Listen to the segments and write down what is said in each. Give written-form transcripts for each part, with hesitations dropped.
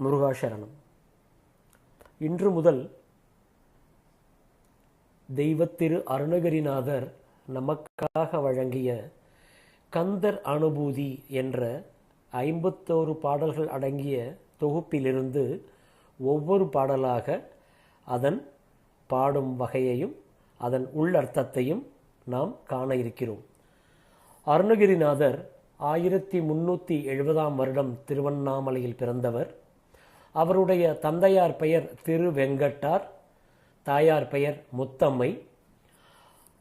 முருகாசரணம். இன்று முதல் தெய்வத்திரு அருணகிரிநாதர் நமக்காக வழங்கிய கந்தர் அனுபூதி என்ற 51 பாடல்கள் அடங்கிய தொகுப்பிலிருந்து ஒவ்வொரு பாடலாக அதன் பாடும் வகையையும் அதன் உள்ளர்த்தத்தையும் நாம் காண இருக்கிறோம். அருணகிரிநாதர் 1370 வருடம் திருவண்ணாமலையில் பிறந்தவர். அவருடைய தந்தையார் பெயர் திரு வெங்கட்டார், தாயார் பெயர் முத்தம்மை.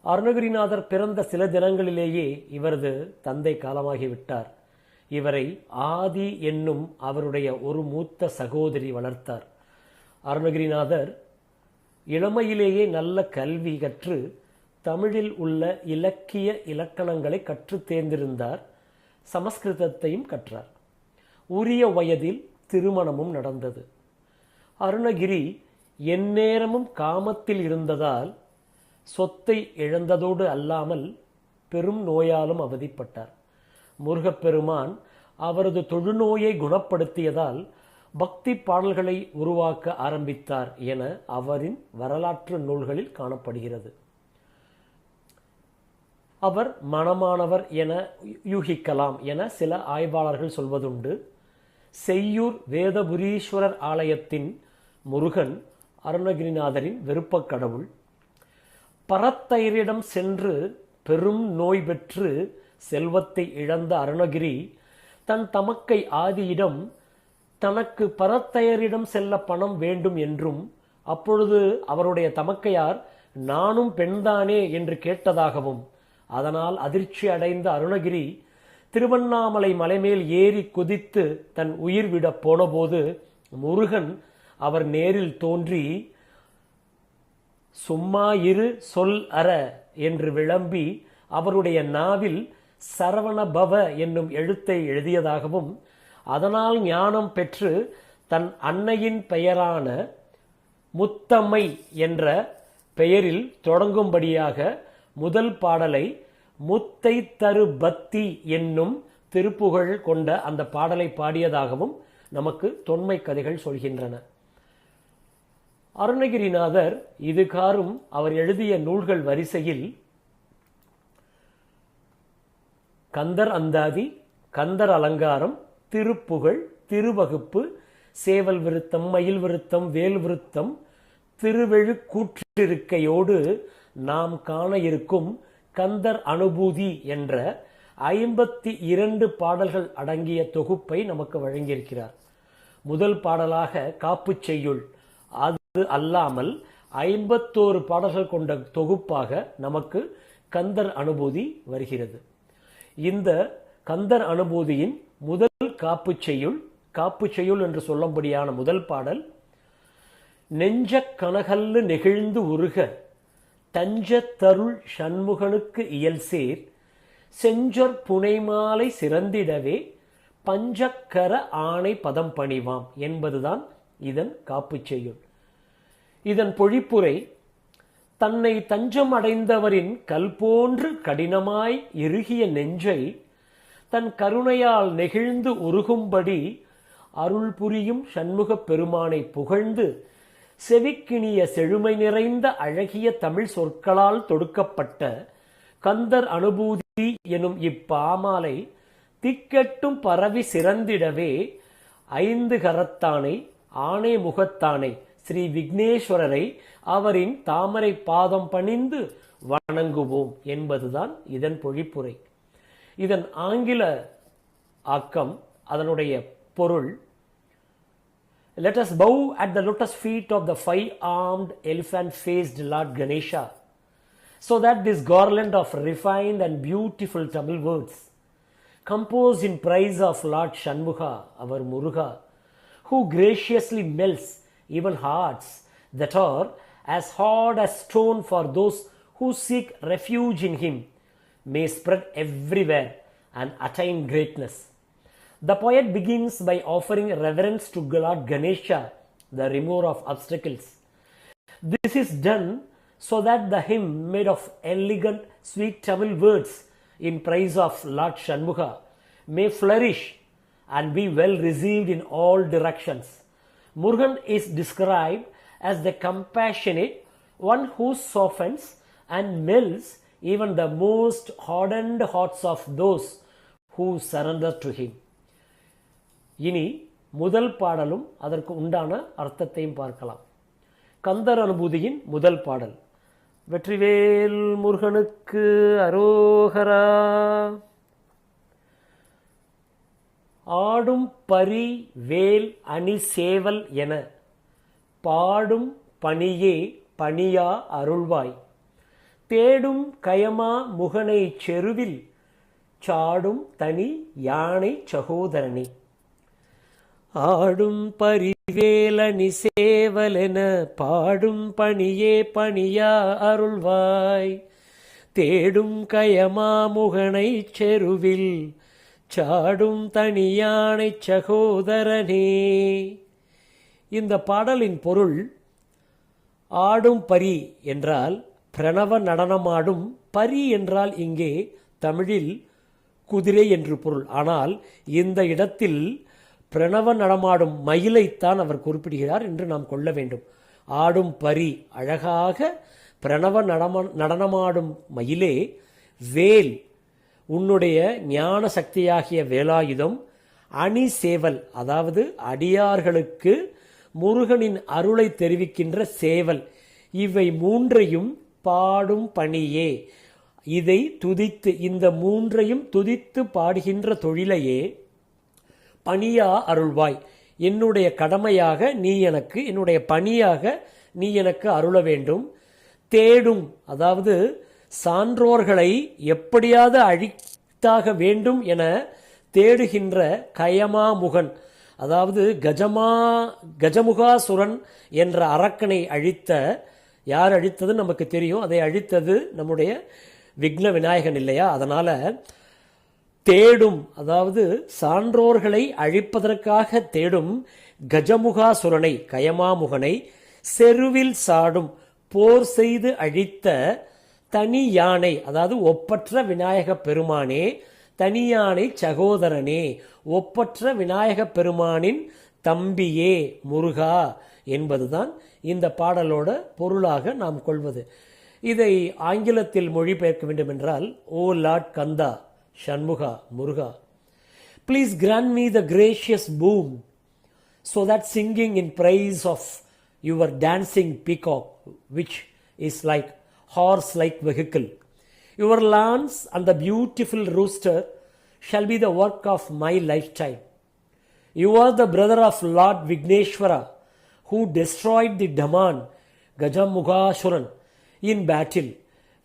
அருணகிரிநாதர் பிறந்த சில தினங்களிலேயே இவரது தந்தை காலமாகிவிட்டார். இவரை ஆதி என்னும் அவருடைய ஒரு மூத்த சகோதரி வளர்த்தார். அருணகிரிநாதர் இளமையிலேயே நல்ல கல்வி கற்று தமிழில் உள்ள இலக்கிய இலக்கணங்களை கற்று தேர்ந்திருந்தார். சமஸ்கிருதத்தையும் கற்றார். உரிய வயதில் திருமணமும் நடந்தது. அருணகிரி எந்நேரமும் காமத்தில் இருந்ததால் சொத்தை இழந்ததோடு அல்லாமல் பெரும் நோயாலும் அவதிப்பட்டார். முருகப்பெருமான் அவரது தொழுநோயை குணப்படுத்தியதால் பக்தி பாடல்களை உருவாக்க ஆரம்பித்தார் என அவரின் வரலாற்று நூல்களில் காணப்படுகிறது. அவர் மனமானவர் என யூகிக்கலாம் என சில ஆய்வாளர்கள் சொல்வதுண்டு. செய்யூர் வேதபுரீஸ்வரர் ஆலயத்தின் முருகன் அருணகிரிநாதரின் விருப்பக் கடவுள். பரத்தையரிடம் சென்று பெரும் நோய் பெற்று செல்வத்தை இழந்த அருணகிரி தன் தமக்கை ஆதியிடம் தனக்கு பரத்தையரிடம் செல்ல பணம் வேண்டும் என்றும், அப்பொழுது அவருடைய தமக்கையார் நானும் பெண்தானே என்று கேட்டதாகவும், அதனால் அதிர்ச்சி அடைந்த அருணகிரி திருவண்ணாமலை மலைமேல் ஏறி குதித்து தன் உயிர் விட போனபோது முருகன் அவர் நேரில் தோன்றி சும்மா இரு சொல் அற என்று விளம்பி அவருடைய நாவில் சரவணபவ என்னும் எழுத்தை எழுதியதாகவும், அதனால் ஞானம் பெற்று தன் அன்னையின் பெயரான முத்தம்மை என்ற பெயரில் தொடங்கும்படியாக முதல் பாடலை முத்தை தரு பக்தி என்னும் திருப்புகழ் கொண்ட அந்த பாடலை பாடியதாகவும் நமக்கு தொன்மை கதைகள் சொல்கின்றன. அருணகிரிநாதர் இதுகாரும் அவர் எழுதிய நூல்கள் வரிசையில் கந்தர் அந்தாதி, கந்தர் அலங்காரம், திருப்புகழ், திருவகுப்பு, சேவல் விருத்தம், மயில் விருத்தம், வேல் விருத்தம், திருவெழு கூற்றிருக்கையோடு நாம் காண இருக்கும் கந்தர் அனுபூதி என்ற 52 பாடல்கள் அடங்கிய தொகுப்பை நமக்கு வழங்கியிருக்கிறார். முதல் பாடலாக காப்பு செய்யுள், அது அல்லாமல் 51 பாடல்கள் கொண்ட தொகுப்பாக நமக்கு கந்தர் அனுபூதி வருகிறது. இந்த கந்தர் அனுபூதியின் முதல் காப்பு செய்யுள் என்று சொல்லும்படியான முதல் பாடல், நெஞ்ச கனகல்லு நெகிழ்ந்து உருக தஞ்ச தருள் சண்முகனுக்கு இயல்சேர் செஞ்சொற் புனைமாலை சிறந்திடவே பஞ்சக்கர ஆணை பதம் பணிவாம் என்பதுதான் இதன் காப்பு செய்யுள். இதன் பொழிப்புரை, தன்னை தஞ்சம் அடைந்தவரின் கல் போன்று கடினமாய் இறுகிய நெஞ்சை தன் கருணையால் நெகிழ்ந்து உருகும்படி அருள் புரியும் சண்முகப் பெருமானை புகழ்ந்து செவிக்கினிய செழுமை நிறைந்த அழகிய தமிழ் சொற்களால் தொடுக்கப்பட்ட கந்தர் அனுபூதி எனும் இப்பாமாலை திக்கெட்டும் பரவி சிறந்திடவே 5 கரத்தானை ஆணை முகத்தானை ஸ்ரீ விக்னேஸ்வரரை அவரின் தாமரை பாதம் பணிந்து வணங்குவோம் என்பதுதான் இதன் பொழிப்புரை. இதன் ஆங்கில ஆக்கம், அதனுடைய பொருள், let us bow at the lotus feet of the 5-armed elephant-faced Lord Ganesha, so that this garland of refined and beautiful Tamil words, composed in praise of Lord Shanmuga, our Muruga, who graciously melts even hearts that are as hard as stone for those who seek refuge in him, may spread everywhere and attain greatness. The poet begins by offering reverence to Lord Ganesha, the remover of obstacles. This is done so that the hymn, made of elegant, sweet Tamil words in praise of Lord Shanmuga, may flourish and be well received in all directions, Murugan is described as the compassionate one who softens and melts even the most hardened hearts of those who surrender to him. இனி முதல் பாடலும் அதற்கு உண்டான அர்த்தத்தையும் பார்க்கலாம். கந்தர் அனுபூதியின் முதல் பாடல். வெற்றிவேல் முருகனுக்கு அரோகரா. ஆடும் பரி வேல் அணி சேவல் என பாடும் பணியே பணியா அருள்வாய். தேடும் கயமா முகனை செருவில் சாடும் தனி யானை சகோதரனே. ஆடும் பரிவேலணி சேவலென பாடும் பணியே பணியா அருள்வாய். தேடும் கயமா முகனை செருவில் சாடும் தனியானை சகோதரனே. இந்த பாடலின் பொருள், ஆடும் பரி என்றால் பிரணவ நடனமாடும், பரி என்றால் இங்கே தமிழில் குதிரை என்று பொருள். ஆனால் இந்த இடத்தில் பிரணவ நடமாடும் மயிலைத்தான் அவர் குறிப்பிடுகிறார் என்று நாம் கொள்ள வேண்டும். ஆடும் பரி, அழகாக பிரணவ நடனமாடும் மயிலே, வேல் உன்னுடைய ஞான சக்தியாகிய வேலாயுதம், அணி சேவல் அதாவது அடியார்களுக்கு முருகனின் அருளை தெரிவிக்கின்ற சேவல், இவை மூன்றையும் பாடும் பணியே, இதை துதித்து, இந்த மூன்றையும் துதித்து பாடுகின்ற தொழிலையே பணியா அருள்வாய். என்னுடைய கடமையாக நீ எனக்கு, என்னுடைய பணியாக நீ எனக்கு அருள வேண்டும். தேடும் அதாவது சான்றோர்களை எப்படியாவது அழித்தாக வேண்டும் என தேடுகின்ற கயமாமுகன், அதாவது கஜமுகாசுரன் என்ற அரக்கனை அழித்த, யார் அழித்தது நமக்கு தெரியும், அதை அழித்தது நம்முடைய விக்ன விநாயகன் இல்லையா? அதனால தேடும் அதாவது சான்றோர்களை அழிப்பதற்காக தேடும் கஜமுகாசுரனை, கயமாமுகனை செருவில் சாடும், போர் செய்து அழித்த தனி யானை அதாவது ஒப்பற்ற விநாயக பெருமானே, தனி யானை சகோதரனே, ஒப்பற்ற விநாயக பெருமானின் தம்பியே முருகா என்பதுதான் இந்த பாடலோட பொருளாக நாம் கொள்வது. இதை ஆங்கிலத்தில் மொழிபெயர்க்க வேண்டும் என்றால், oh lord Kanda Shanmuga Muruga, please grant me the gracious boon so that singing in praise of your dancing peacock, which is like horse-like vehicle, your lance and the beautiful rooster shall be the work of my lifetime. You are the brother of Lord Vigneshwara, who destroyed the demon Gajamukasuran in battle,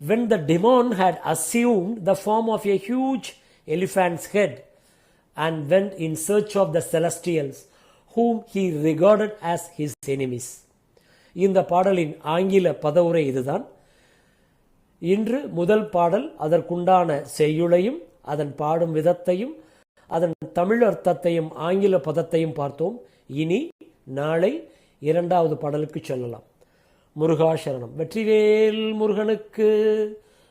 when the demon had assumed the form of a huge elephant's head and went in search of the celestials, whom he regarded as his enemies. இந்த பாடலின் ஆங்கில பதவுரை இதுதான். இன்று முதல் பாடல், அதற்குண்டான செய்யுளையும் அதன் பாடும் விதத்தையும் அதன் தமிழ் அர்த்தத்தையும் ஆங்கில பதத்தையும் பார்த்தோம். இனி நாளை இரண்டாவது பாடலுக்கு செல்லலாம். முருகா சரணம். வெற்றிவேல் முருகனுக்கு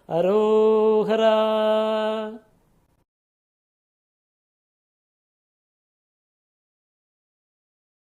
அரோகரா.